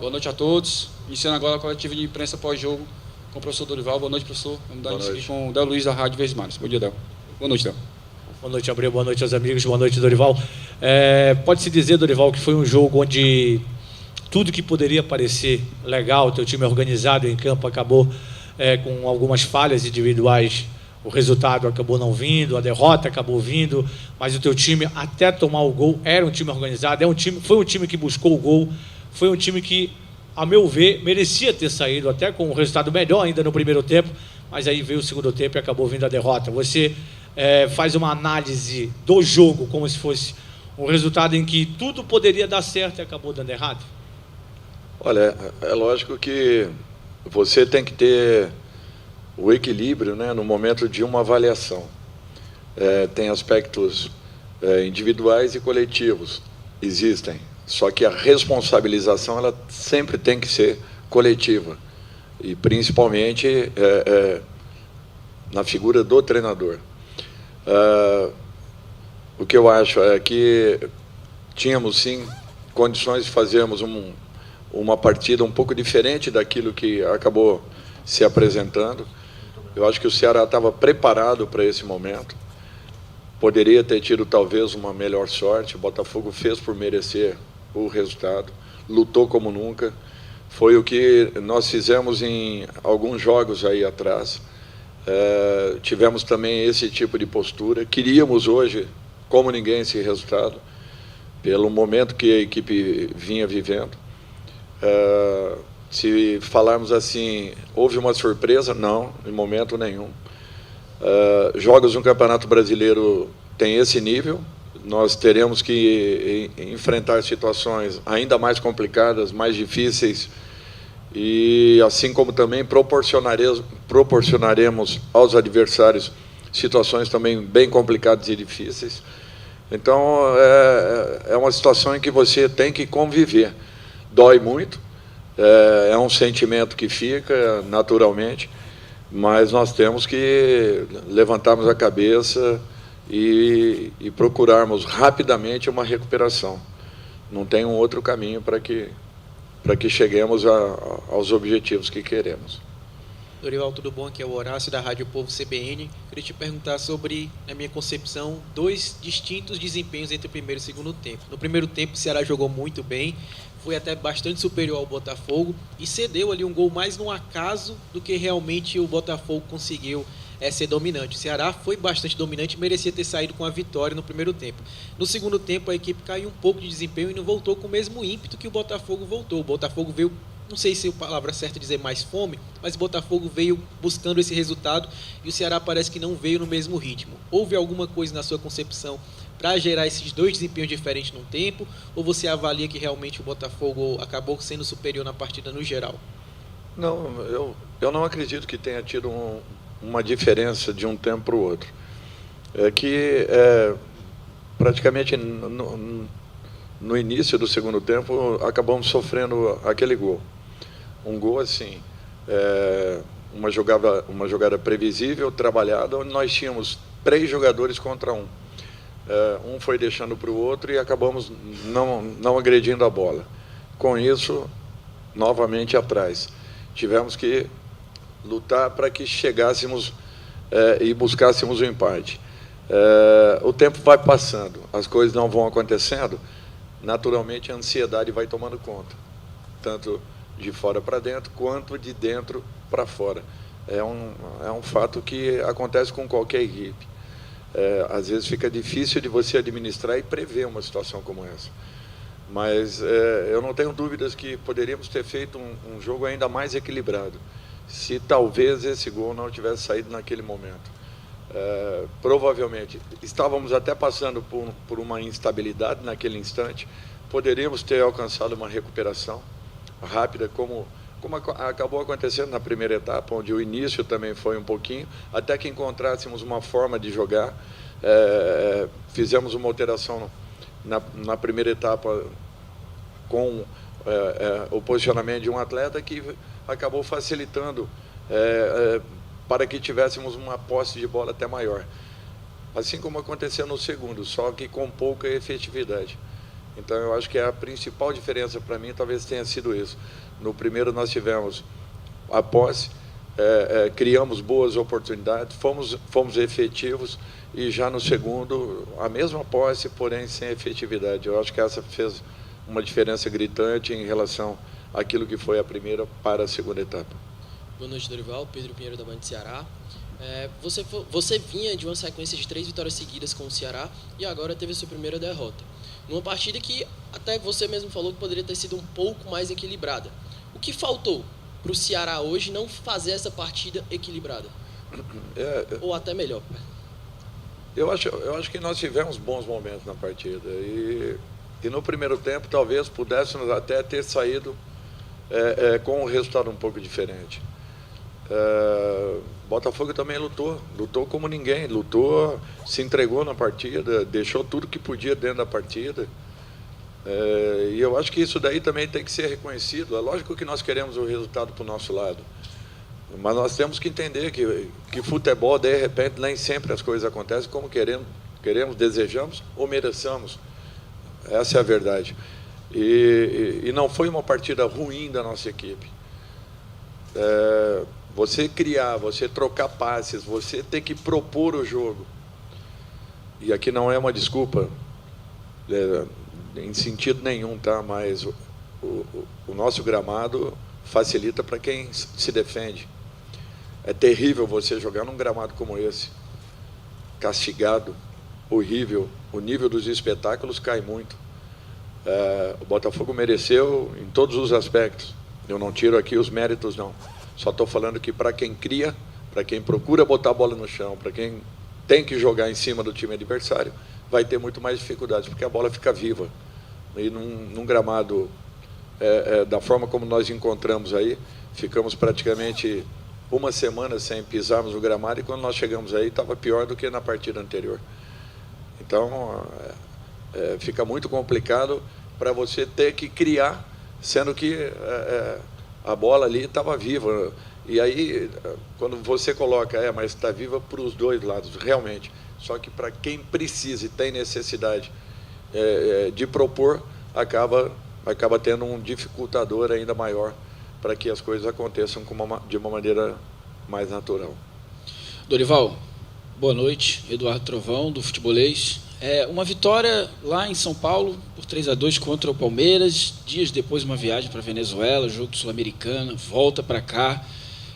Boa noite a todos. Iniciando agora a coletiva de imprensa pós-jogo com o professor Dorival. Boa noite, professor. Vamos dar início aqui com o Del Luiz, da Rádio Verdes. Bom dia, Del. Boa noite, Del. Boa noite, Abreu. Boa noite aos amigos. Boa noite, Dorival. Pode-se dizer, Dorival, que foi um jogo onde tudo que poderia parecer legal, teu time organizado em campo, acabou com algumas falhas individuais. O resultado acabou não vindo, a derrota acabou vindo, mas o teu time, até tomar o gol, era um time organizado, foi um time que buscou o gol, foi um time que, a meu ver, merecia ter saído até com um resultado melhor ainda no primeiro tempo, mas aí veio o segundo tempo e acabou vindo a derrota. Você faz uma análise do jogo como se fosse um resultado em que tudo poderia dar certo e acabou dando errado? Olha, é lógico que você tem que ter o equilíbrio, né, no momento de uma avaliação. Tem aspectos individuais e coletivos, existem. Só que a responsabilização ela sempre tem que ser coletiva, e principalmente na figura do treinador. O que eu acho é que tínhamos, sim, condições de fazermos uma partida um pouco diferente daquilo que acabou se apresentando. Eu acho que o Ceará estava preparado para esse momento. Poderia ter tido, talvez, uma melhor sorte. O Botafogo fez por merecer o resultado. Lutou como nunca. Foi o que nós fizemos em alguns jogos aí atrás. Tivemos também esse tipo de postura. Queríamos hoje, como ninguém, esse resultado, pelo momento que a equipe vinha vivendo. Se falarmos assim, houve uma surpresa? Não, em momento nenhum. Jogos no Campeonato Brasileiro têm esse nível. Nós teremos que enfrentar situações ainda mais complicadas, mais difíceis, e assim como também proporcionaremos aos adversários situações também bem complicadas e difíceis. Então, é uma situação em que você tem que conviver. Dói muito, é um sentimento que fica naturalmente, mas nós temos que levantarmos a cabeça e procurarmos rapidamente uma recuperação. Não tem um outro caminho para que cheguemos aos objetivos que queremos. Dorival, tudo bom? Aqui é o Horácio, da Rádio Povo CBN. Queria te perguntar sobre, na minha concepção, dois distintos desempenhos entre o primeiro e o segundo tempo. No primeiro tempo, o Ceará jogou muito bem, foi até bastante superior ao Botafogo e cedeu ali um gol mais no acaso do que realmente o Botafogo conseguiu ser dominante. O Ceará foi bastante dominante e merecia ter saído com a vitória no primeiro tempo. No segundo tempo, a equipe caiu um pouco de desempenho e não voltou com o mesmo ímpeto que o Botafogo voltou. O Botafogo veio, não sei se a palavra certa é dizer mais fome, mas o Botafogo veio buscando esse resultado e o Ceará parece que não veio no mesmo ritmo. Houve alguma coisa na sua concepção para gerar esses dois desempenhos diferentes no tempo, ou você avalia que realmente o Botafogo acabou sendo superior na partida no geral? Não, eu não acredito que tenha tido uma diferença de um tempo para o outro. É que praticamente no início do segundo tempo acabamos sofrendo aquele gol. Um gol assim, uma jogada previsível, trabalhada, onde nós tínhamos 3 jogadores contra 1. Um foi deixando para o outro e acabamos não agredindo a bola. Com isso, novamente atrás. Tivemos que lutar para que chegássemos e buscássemos o empate. O tempo vai passando, as coisas não vão acontecendo, naturalmente a ansiedade vai tomando conta, tanto de fora para dentro, quanto de dentro para fora. É um fato que acontece com qualquer equipe. Às vezes fica difícil de você administrar e prever uma situação como essa. Mas eu não tenho dúvidas que poderíamos ter feito um jogo ainda mais equilibrado, se talvez esse gol não tivesse saído naquele momento. Provavelmente estávamos até passando por uma instabilidade naquele instante, poderíamos ter alcançado uma recuperação rápida, como acabou acontecendo na primeira etapa, onde o início também foi um pouquinho, até que encontrássemos uma forma de jogar. Fizemos uma alteração na primeira etapa com o posicionamento de um atleta que acabou facilitando para que tivéssemos uma posse de bola até maior. Assim como aconteceu no segundo, só que com pouca efetividade. Então, eu acho que a principal diferença para mim talvez tenha sido isso. No primeiro, nós tivemos a posse, criamos boas oportunidades, fomos efetivos, e já no segundo, a mesma posse, porém sem efetividade. Eu acho que essa fez uma diferença gritante em relação àquilo que foi a primeira para a segunda etapa. Boa noite, Dorival. Pedro Pinheiro, da Band Ceará. Você vinha de uma sequência de 3 vitórias seguidas com o Ceará e agora teve a sua primeira derrota. Numa partida que até você mesmo falou que poderia ter sido um pouco mais equilibrada. O que faltou para o Ceará hoje não fazer essa partida equilibrada? Ou até melhor? Eu acho que nós tivemos bons momentos na partida. E no primeiro tempo, talvez pudéssemos até ter saído com um resultado um pouco diferente. Botafogo também lutou como ninguém, se entregou na partida, deixou tudo que podia dentro da partida. E eu acho que isso daí também tem que ser reconhecido. É lógico que nós queremos o resultado para o nosso lado, mas nós temos que entender que futebol, de repente, nem sempre as coisas acontecem como queremos, desejamos ou mereçamos. Essa é a verdade. E não foi uma partida ruim da nossa equipe. Você criar, você trocar passes, você ter que propor o jogo. E aqui não é uma desculpa, em sentido nenhum, tá? Mas o nosso gramado facilita para quem se defende. É terrível você jogar num gramado como esse, castigado, horrível. O nível dos espetáculos cai muito. O Botafogo mereceu em todos os aspectos. Eu não tiro aqui os méritos, não. Só estou falando que para quem cria, para quem procura botar a bola no chão, para quem tem que jogar em cima do time adversário, vai ter muito mais dificuldades, porque a bola fica viva. E num gramado, da forma como nós encontramos aí, ficamos praticamente uma semana sem pisarmos no gramado, e quando nós chegamos aí estava pior do que na partida anterior. Então, fica muito complicado para você ter que criar, sendo que a bola ali estava viva. E aí, quando você coloca, mas está viva para os dois lados, realmente. Só que para quem precisa e tem necessidade de propor, acaba tendo um dificultador ainda maior para que as coisas aconteçam de uma maneira mais natural. Dorival, boa noite. Eduardo Trovão, do Futebolês. Uma vitória lá em São Paulo por 3-2 contra o Palmeiras, dias depois uma viagem para a Venezuela, jogo do Sul-Americana, volta para cá.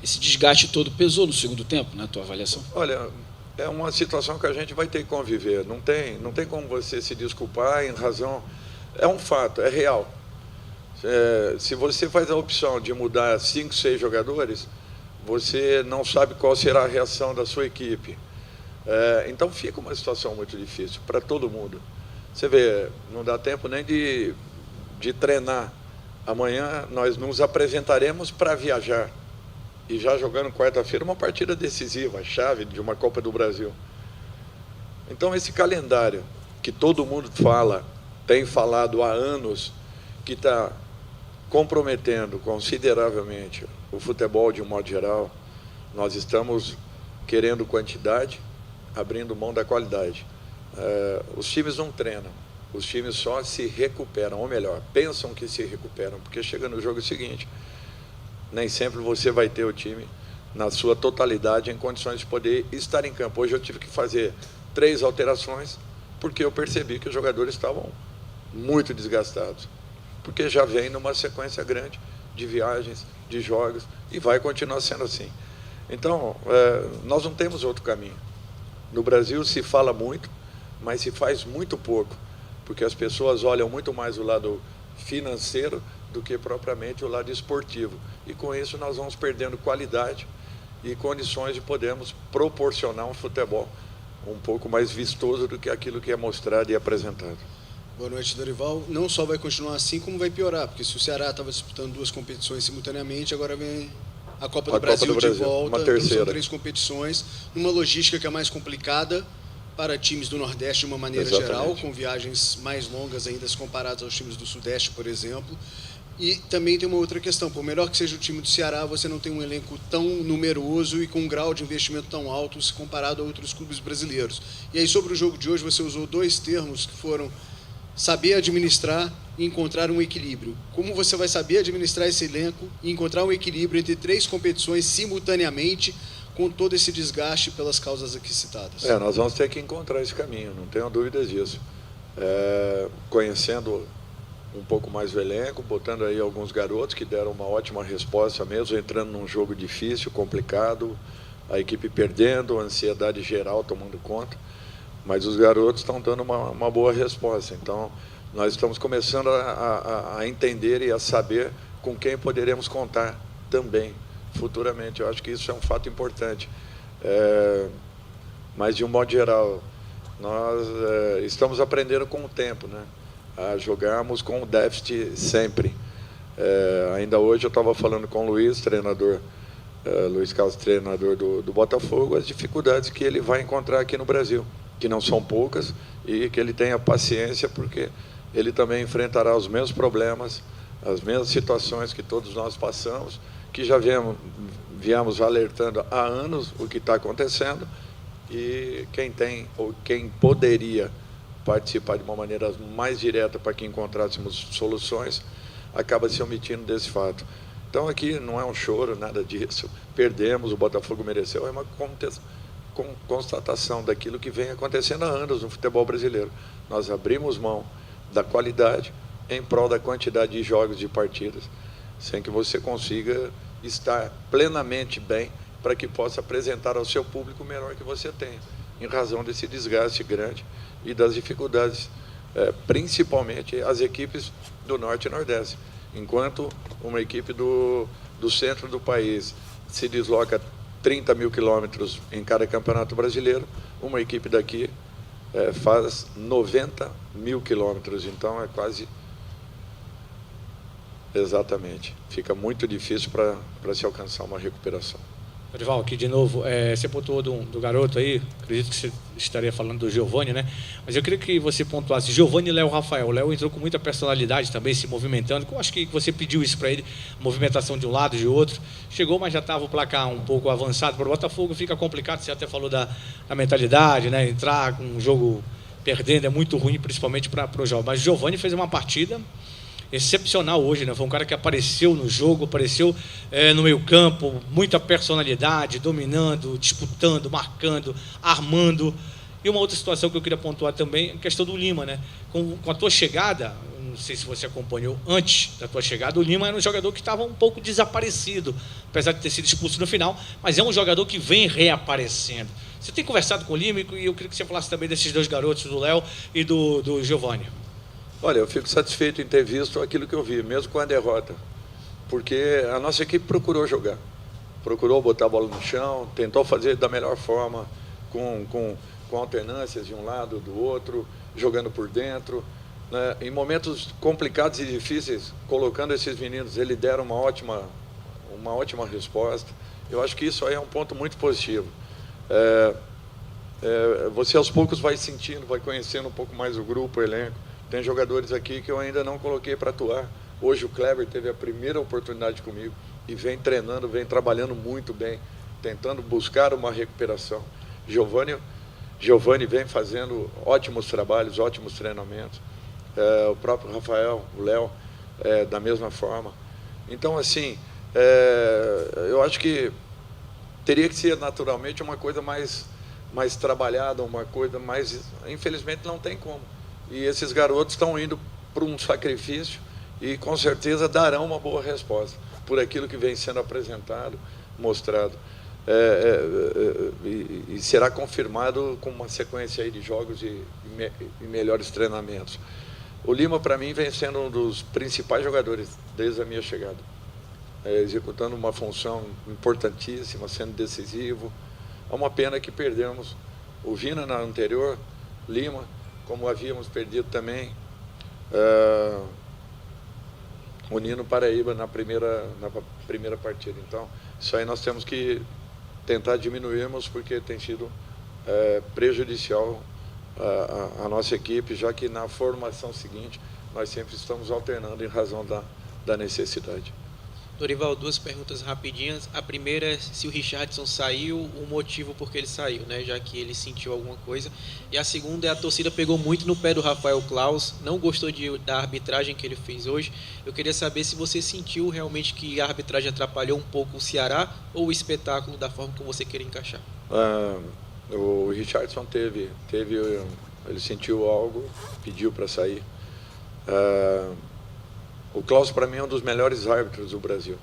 Esse desgaste todo pesou no segundo tempo, na tua avaliação? Olha, é uma situação que a gente vai ter que conviver. Não tem como você se desculpar em razão... É um fato, é real. Se você faz a opção de mudar 5, 6 jogadores, você não sabe qual será a reação da sua equipe. Então fica uma situação muito difícil para todo mundo. Você vê, não dá tempo nem de treinar. Amanhã nós nos apresentaremos para viajar. E já jogando quarta-feira uma partida decisiva, a chave de uma Copa do Brasil. Então esse calendário que todo mundo tem falado há anos, que está comprometendo consideravelmente o futebol de um modo geral, nós estamos querendo quantidade, abrindo mão da qualidade. Os times não treinam, os times só se recuperam, ou melhor, pensam que se recuperam, porque chega no jogo seguinte, nem sempre você vai ter o time na sua totalidade em condições de poder estar em campo. Hoje eu tive que fazer 3 alterações, porque eu percebi que os jogadores estavam muito desgastados, porque já vem numa sequência grande de viagens, de jogos, e vai continuar sendo assim. Então, nós não temos outro caminho. No Brasil se fala muito, mas se faz muito pouco, porque as pessoas olham muito mais o lado financeiro do que propriamente o lado esportivo. E com isso nós vamos perdendo qualidade e condições de podermos proporcionar um futebol um pouco mais vistoso do que aquilo que é mostrado e apresentado. Boa noite, Dorival. Não só vai continuar assim, como vai piorar, porque se o Ceará estava disputando 2 competições simultaneamente, agora vem a Copa do Brasil de volta, uma terceira. São 3 competições, numa logística que é mais complicada para times do Nordeste de uma maneira geral, com viagens mais longas ainda comparadas aos times do Sudeste, por exemplo. E também tem uma outra questão, por melhor que seja o time do Ceará, você não tem um elenco tão numeroso e com um grau de investimento tão alto se comparado a outros clubes brasileiros. E aí, sobre o jogo de hoje, você usou 2 termos que foram saber administrar e encontrar um equilíbrio. Como você vai saber administrar esse elenco e encontrar um equilíbrio entre 3 competições simultaneamente, com todo esse desgaste pelas causas aqui citadas? Nós vamos ter que encontrar esse caminho, não tenho dúvidas disso. Conhecendo um pouco mais o elenco, botando aí alguns garotos que deram uma ótima resposta mesmo, entrando num jogo difícil, complicado, a equipe perdendo, a ansiedade geral tomando conta, mas os garotos estão dando uma boa resposta. Então, nós estamos começando a entender e a saber com quem poderemos contar também futuramente. Eu acho que isso é um fato importante. Mas, de um modo geral, nós estamos aprendendo com o tempo, né? A jogarmos com o déficit sempre. Ainda hoje eu estava falando com o Luiz, treinador, Luiz Carlos, treinador do Botafogo, as dificuldades que ele vai encontrar aqui no Brasil, que não são poucas, e que ele tenha paciência, porque ele também enfrentará os mesmos problemas, as mesmas situações que todos nós passamos, que já viemos alertando há anos o que está acontecendo, e quem tem ou quem poderia participar de uma maneira mais direta para que encontrássemos soluções, acaba se omitindo desse fato. Então, aqui não é um choro, nada disso. Perdemos, o Botafogo mereceu, é uma constatação daquilo que vem acontecendo há anos no futebol brasileiro. Nós abrimos mão da qualidade em prol da quantidade de jogos, de partidas, sem que você consiga estar plenamente bem para que possa apresentar ao seu público o melhor que você tem, em razão desse desgaste grande e das dificuldades, principalmente as equipes do Norte e Nordeste. Enquanto uma equipe do centro do país se desloca 30 mil quilômetros em cada campeonato brasileiro, uma equipe daqui faz 90 mil quilômetros, então é quase... Exatamente. Fica muito difícil para se alcançar uma recuperação. Dorival, aqui de novo, você pontuou do garoto aí, acredito que você estaria falando do Giovani, né? Mas eu queria que você pontuasse Giovani e Léo Rafael. O Léo entrou com muita personalidade também, se movimentando. Eu acho que você pediu isso para ele, movimentação de um lado, de outro. Chegou, mas já estava o placar um pouco avançado para o Botafogo, fica complicado, você até falou da mentalidade, né? Entrar com um jogo perdendo é muito ruim, principalmente para o jovem. Mas o Giovani fez uma partida excepcional hoje, né? Foi um cara que apareceu no jogo, apareceu no meio-campo, muita personalidade, dominando, disputando, marcando, armando. E uma outra situação que eu queria pontuar também, a questão do Lima, né? Com a tua chegada, não sei se você acompanhou antes da tua chegada, o Lima era um jogador que estava um pouco desaparecido, apesar de ter sido expulso no final, mas é um jogador que vem reaparecendo. Você tem conversado com o Lima e eu queria que você falasse também desses 2 garotos, do Léo e do Giovani. Olha, eu fico satisfeito em ter visto aquilo que eu vi, mesmo com a derrota, porque a nossa equipe procurou jogar, procurou botar a bola no chão, tentou fazer da melhor forma, com alternâncias de um lado, do outro, jogando por dentro, né? Em momentos complicados e difíceis, colocando esses meninos, eles deram uma ótima resposta. Eu acho que isso aí é um ponto muito positivo. Você aos poucos vai sentindo, vai conhecendo um pouco mais o grupo, o elenco. Tem jogadores aqui que eu ainda não coloquei para atuar. Hoje o Kleber teve a primeira oportunidade comigo e vem treinando, vem trabalhando muito bem, tentando buscar uma recuperação. Giovani vem fazendo ótimos trabalhos, ótimos treinamentos. O próprio Rafael, o Léo, da mesma forma. Então, assim, eu acho que teria que ser naturalmente uma coisa mais trabalhada, uma coisa mais... Infelizmente não tem como. E esses garotos estão indo para um sacrifício e com certeza darão uma boa resposta por aquilo que vem sendo apresentado, mostrado. E será confirmado com uma sequência aí de jogos e melhores treinamentos. O Lima, para mim, vem sendo um dos principais jogadores desde a minha chegada, executando uma função importantíssima, sendo decisivo. É uma pena que perdemos o Vina na anterior, Lima, como havíamos perdido também o Nino Paraíba na primeira partida. Então, isso aí nós temos que tentar diminuirmos, porque tem sido prejudicial à nossa equipe, já que na formação seguinte nós sempre estamos alternando em razão da necessidade. Dorival, duas perguntas rapidinhas. A primeira é se o Richardson saiu, o motivo por que ele saiu, né? Já que ele sentiu alguma coisa. E a segunda é a torcida pegou muito no pé do Rafael Claus, não gostou da arbitragem que ele fez hoje. Eu queria saber se você sentiu realmente que a arbitragem atrapalhou um pouco o Ceará ou o espetáculo da forma como você queria encaixar. O Richardson ele sentiu algo, pediu para sair. O Claus, para mim, é um dos melhores árbitros do Brasil.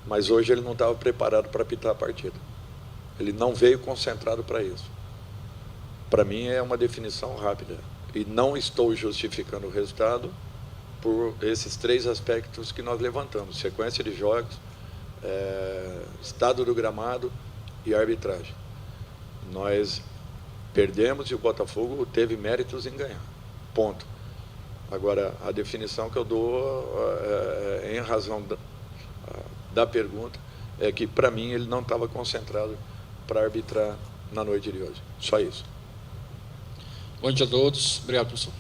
Mas hoje ele não estava preparado para apitar a partida. Ele não veio concentrado para isso. Para mim, é uma definição rápida. E não estou justificando o resultado por esses três aspectos que nós levantamos: sequência de jogos, estado do gramado e arbitragem. Nós perdemos e o Botafogo teve méritos em ganhar. Ponto. Agora, a definição que eu dou, em razão da pergunta, é que, para mim, ele não estava concentrado para arbitrar na noite de hoje. Só isso. Bom dia a todos. Obrigado, professor.